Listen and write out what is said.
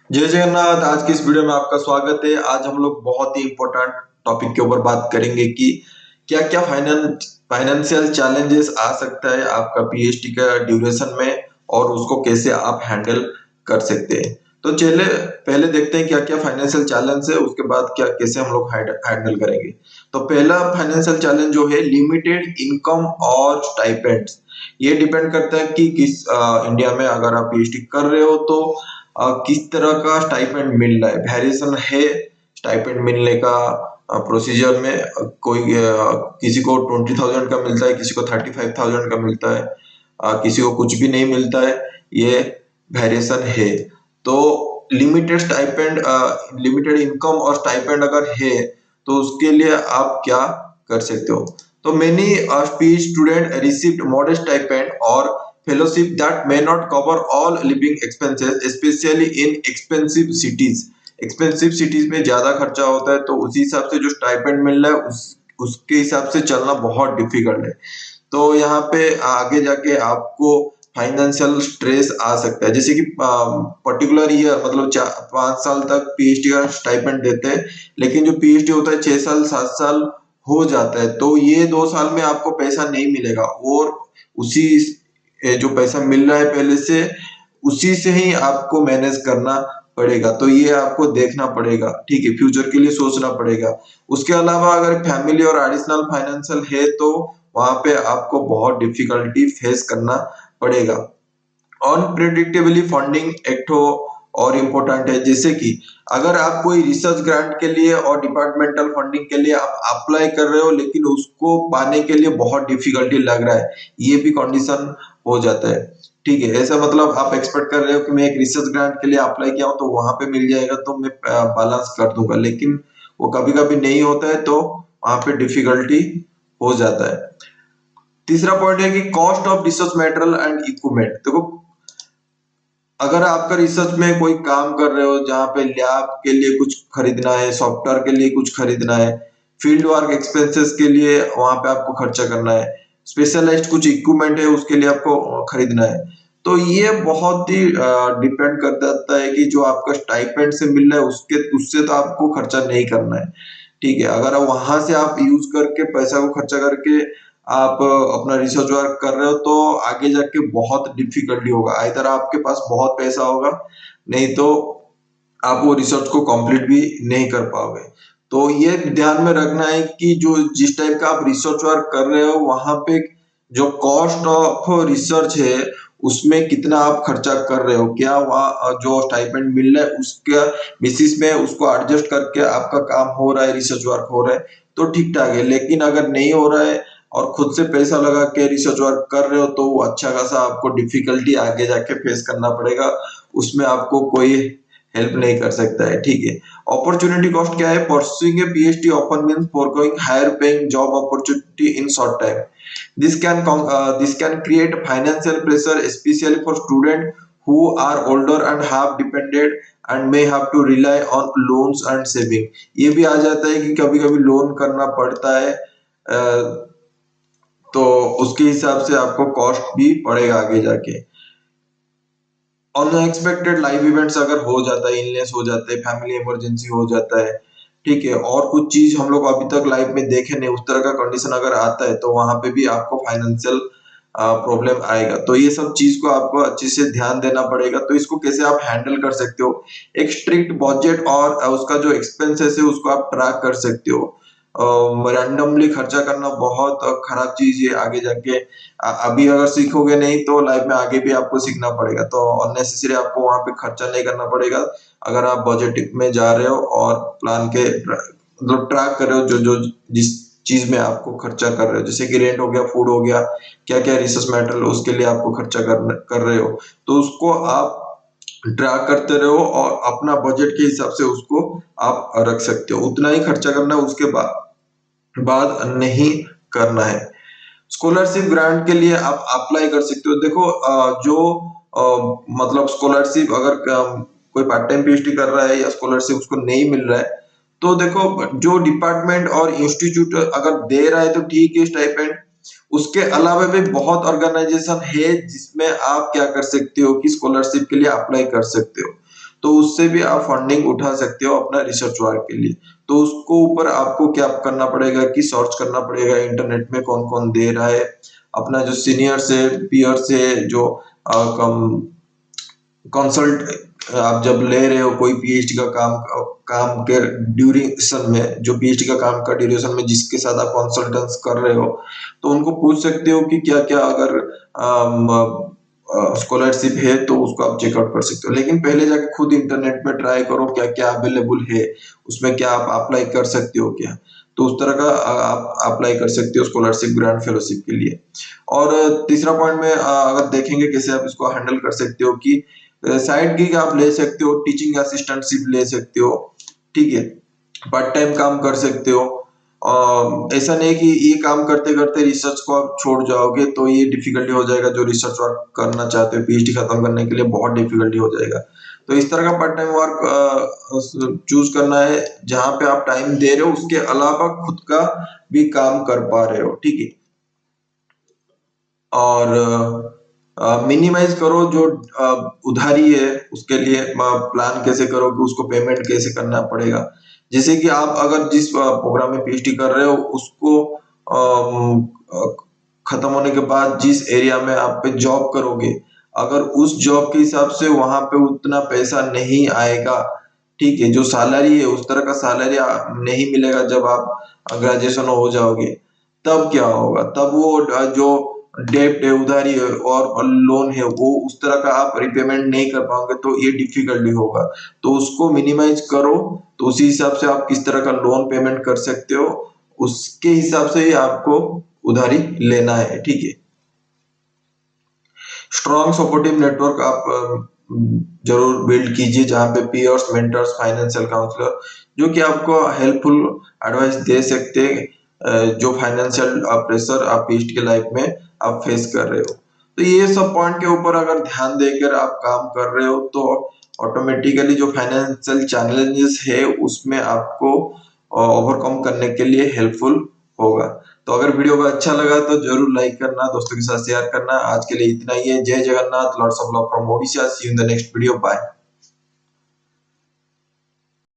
जय जगन्नाथ। आज की इस वीडियो में आपका स्वागत है। आज हम लोग बहुत ही इम्पोर्टेंट टॉपिक के ऊपर बात करेंगे कि क्या-क्या फाइनेंशियल चैलेंजेस आ सकता है आपका पीएचडी का ड्यूरेशन में और उसको कैसे आप हैंडल कर सकते हैं। तो चलिए पहले देखते हैं क्या-क्या फाइनेंशियल चैलेंज है, उसके बाद क्या कैसे हम लोग हैंडल करेंगे। तो पहला फाइनेंशियल चैलेंज जो है लिमिटेड इनकम और स्टाइपेंड्स। ये डिपेंड करता है कि इंडिया में अगर आप पीएचडी कर रहे हो तो किस तरह का स्टाइपेंड मिल रहा है, वेरिएशन है स्टाइपेंड मिलने का प्रोसीजर में। किसी को 20,000 का मिलता है, किसी को 35,000 का मिलता है, किसी को कुछ भी नहीं मिलता है। ये वेरिएशन है। तो लिमिटेड इनकम और स्टाइपेंड अगर है तो उसके लिए आप क्या कर सकते हो। तो many PhD student received modest stipend और fellowship that may not cover all living expenses, especially in expensive cities। Expensive cities में ज्यादा खर्चा होता है तो उसी हिसाब से जो स्टाइपेंड मिल रहा है उसके हिसाब से चलना बहुत डिफिकल्ट है। तो यहाँ पे आगे जाके आपको फाइनेंशियल स्ट्रेस आ सकता है, जैसे कि पर्टिकुलर ईयर मतलब 5 साल तक पीएचडी का स्टाइपेंड देते हैं, लेकिन जो पीएचडी होता है 6 साल 7 साल हो जाता है, तो ये 2 साल में आपको पैसा नहीं मिलेगा और उसी जो पैसा मिल रहा है पहले से उसी से ही आपको मैनेज करना पड़ेगा। तो ये आपको देखना पड़ेगा, ठीक है, फ्यूचर के लिए सोचना पड़ेगा। उसके अलावा अगर फैमिली और एडिशनल फाइनेंशियल है तो वहां पे आपको बहुत डिफिकल्टी फेस करना पड़ेगा। अनप्रिडिक्टेबली फंडिंग एक ठो और इम्पोर्टेंट है, जैसे कि अगर आप कोई रिसर्च ग्रांट के लिए और डिपार्टमेंटल फंडिंग के लिए आप अप्लाई कर रहे हो लेकिन उसको पाने के लिए बहुत डिफिकल्टी लग रहा है, ये भी कंडीशन हो जाता है। ठीक है, ऐसा मतलब आप एक्सपेक्ट कर रहे हो कि मैं एक रिसर्च ग्रांट के लिए अप्लाई किया हूं तो वहां पे मिल जाएगा तो मैं बैलेंस कर दूंगा, लेकिन वो कभी कभी नहीं होता है तो वहां पे डिफिकल्टी हो जाता है। तीसरा पॉइंट है कि cost of research material and equipment. देखो, अगर आपका रिसर्च में कोई काम कर रहे हो जहाँ पे लैब के लिए कुछ खरीदना है, सॉफ्टवेयर के लिए कुछ खरीदना है, फील्ड वर्क एक्सपेंसेस के लिए वहां पे आपको खर्चा करना है, स्पेशलाइज्ड कुछ इक्विपमेंट है उसके लिए आपको खरीदना है, तो ये बहुत ही डिपेंड कर जाता है कि जो आपका स्टाइपेंड से मिल रहा है उसके उससे तो आपको खर्चा नहीं करना है। ठीक है, अगर वहां से आप यूज करके पैसा को खर्चा करके आप अपना रिसर्च वर्क कर रहे हो तो आगे जाके बहुत डिफिकल्टी होगा। इधर आपके पास बहुत पैसा होगा, नहीं तो आप वो रिसर्च को कंप्लीट भी नहीं कर पाओगे। तो ये ध्यान में रखना है कि जो जिस टाइप का आप रिसर्च वर्क कर रहे हो वहां पे जो कॉस्ट ऑफ रिसर्च है उसमें कितना आप खर्चा कर रहे हो, क्या वहाँ जो स्टाइपेंड मिल रहा है उसके बेसिस में उसको एडजस्ट करके आपका काम हो रहा है, रिसर्च वर्क हो रहा है तो ठीक ठाक है। लेकिन अगर नहीं हो रहा है और खुद से पैसा लगा के रिसर्च वर्क कर रहे हो तो वो अच्छा खासा आपको डिफिकल्टी आगे जाके फेस करना पड़ेगा, उसमें आपको कोई हेल्प नहीं कर सकता है। ठीक है, अपॉर्चुनिटी कॉस्ट क्या है। Pursuing a PhD often means forgoing higher paying job opportunity in short time. This can create financial pressure, especially for students who are older and have depended and may have to rely on loans and saving। ये भी आ जाता है कि कभी कभी loan करना पड़ता है, तो उसके हिसाब से आपको कॉस्ट भी पड़ेगा आगे जाके। अनएक्सपेक्टेड लाइफ इवेंट्स अगर हो जाता है, इलनेस हो जाते हैं, फैमिली इमरजेंसी हो जाता है, ठीक है, और कुछ चीज हम लोग अभी तक लाइफ में देखे नहीं, उस तरह का कंडीशन अगर आता है तो वहां पे भी आपको फाइनेंशियल प्रॉब्लम आएगा। तो ये सब चीज को आपको अच्छे से ध्यान देना पड़ेगा। तो इसको कैसे आप हैंडल कर सकते हो, एक स्ट्रिक्ट बजट और उसका जो एक्सपेंसेस है उसको आप ट्रैक कर सकते हो। रैंडमली खर्चा करना बहुत खराब चीज है आगे जाके। अभी अगर सीखोगे नहीं तो लाइफ में आगे भी आपको सीखना पड़ेगा, तो अननेसेसरी आपको वहां पे खर्चा नहीं करना पड़ेगा। अगर आप बजट में जा रहे हो और प्लान के मतलब ट्रैक कर रहे हो जो जो जिस चीज में आपको खर्चा कर रहे हो, जैसे कि रेंट हो गया, फूड हो गया, क्या क्या रिसोर्स मटेरियल उसके लिए आपको खर्चा कर रहे हो, तो उसको आप ट्रैक करते रहो और अपना बजट के हिसाब से उसको आप रख सकते हो। उतना ही खर्चा करना, उसके बाद नहीं करना है। स्कॉलरशिप ग्रांट के लिए आप अप्लाई कर सकते हो। देखो, जो मतलब स्कॉलरशिप अगर कोई पार्ट टाइम पीएचडी कर रहा है या स्कॉलरशिप उसको नहीं मिल रहा है तो देखो, जो डिपार्टमेंट और इंस्टीट्यूट अगर दे रहा है तो ठीक है स्टाइपेंड, उसके अलावा भी बहुत ऑर्गेनाइजेशन है जिसमें आप क्या कर सकते हो कि स्कॉलरशिप के लिए अप्लाई कर सकते हो। तो उससे भी आप फंडिंग उठा सकते हो अपना रिसर्च वर्क के लिए। तो उसको ऊपर आपको क्या करना पड़ेगा कि सर्च करना पड़ेगा इंटरनेट में कौन कौन दे रहा है। अपना जो सीनियर से पीयर से जो कम कंसल्ट आप जब ले रहे हो कोई पीएचडी का काम के ड्यूरेशन में, जो पीएचडी का काम का ड्यूरेशन में जिसके साथ आप कंसल्टेंस कर रहे हो, तो उनको पूछ सकते हो कि क्या क्या अगर स्कॉलरशिप है तो उसको आप चेकआउट कर सकते हो। लेकिन पहले जाके खुद इंटरनेट पे ट्राई करो क्या क्या अवेलेबल है, उसमें क्या आप अप्लाई कर सकते हो क्या। तो उस तरह का आप अप्लाई कर सकते हो स्कॉलरशिप ग्रांट फेलोशिप के लिए। और तीसरा पॉइंट में अगर देखेंगे कैसे आप इसको हैंडल कर सकते हो कि साइड गिग आप ले सकते हो, टीचिंग असिस्टेंटशिप ले सकते हो, ठीक है, पार्ट टाइम काम कर सकते हो। ऐसा नहीं कि ये काम करते करते रिसर्च को आप छोड़ जाओगे तो ये डिफिकल्टी हो जाएगा, जो रिसर्च वर्क करना चाहते हो पीएचडी खत्म करने के लिए बहुत डिफिकल्टी हो जाएगा। तो इस तरह का पार्ट टाइम वर्क चूज करना है जहां पे आप टाइम दे रहे हो उसके अलावा खुद का भी काम कर पा रहे हो, ठीक है। और मिनिमाइज करो जो उधारी है उसके लिए प्लान कैसे करो कि उसको पेमेंट कैसे करना पड़ेगा। जैसे कि आप अगर जिस प्रोग्राम में पीएचडी कर रहे हो उसको खत्म होने के बाद जिस एरिया में आप पे जॉब करोगे, अगर उस जॉब के हिसाब से वहां पे उतना पैसा नहीं आएगा, ठीक है, जो सैलरी है उस तरह का सैलरी नहीं मिलेगा जब आप ग्रेजुएशन हो जाओगे, तब क्या होगा, तब वो जो डेब्ट है उधारी है और लोन है वो उस तरह का आप रिपेमेंट नहीं कर पाओगे तो ये डिफिकल्टी होगा। तो उसको मिनिमाइज करो, तो उसी हिसाब से आप किस तरह का लोन पेमेंट कर सकते हो उसके हिसाब से ही आपको उधारी लेना है, ठीक है। स्ट्रॉन्ग सपोर्टिव नेटवर्क आप जरूर बिल्ड कीजिए जहाँ पे पीयर्स, मेंटर्स, फाइनेंशियल काउंसलर जो कि आपको हेल्पफुल एडवाइस दे सकते हैं, जो फाइनेंशियल प्रेशर आप पीएचडी के लाइफ में आप फेस कर रहे हो। तो ये सब पॉइंट के ऊपर अगर ध्यान देकर आप काम कर रहे हो तो ऑटोमेटिकली जो फाइनेंशियल चैलेंजेस है उसमें आपको ओवरकम करने के लिए हेल्पफुल होगा। तो अगर वीडियो को अच्छा लगा तो जरूर लाइक करना, दोस्तों के साथ शेयर करना। आज के लिए इतना ही है। जय Jagannath, lords of love from Odisha. See you in the next video, bye.